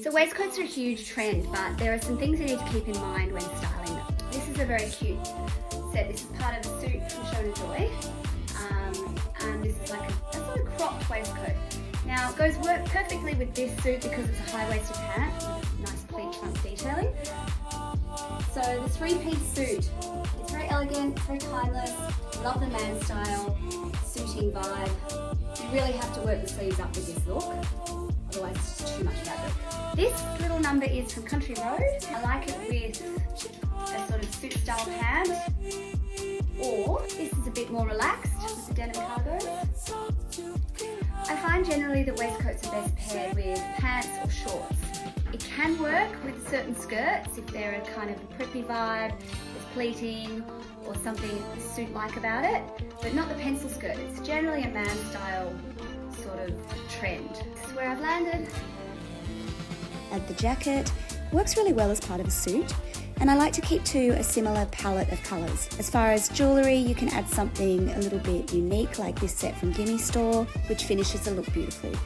So waistcoats are a huge trend, but there are some things you need to keep in mind when styling them. This is a very cute set. This is part of a suit from Shona Joy. And this is like a sort of cropped waistcoat. Now it goes work perfectly with this suit because it's a high-waisted pant with nice pleat front detailing. So the three-piece suit, it's very elegant, it's very timeless. Love the man style, suiting vibe. You really have to work the sleeves up with this look, otherwise it's just too much fabric. This little number is from Country Road. I like it with a sort of suit style pant, or this is a bit more relaxed with the denim cargo. I find generally the waistcoats are best paired with pants or shorts. It can work with certain skirts if they're a kind of a preppy vibe, there's pleating or something suit-like about it, but not the pencil skirt. It's generally a man style sort of trend. This is where I've landed. And the jacket works really well as part of a suit, and I like to keep to a similar palette of colours. As far as jewellery, you can add something a little bit unique like this set from Gimme Store, which finishes the look beautifully.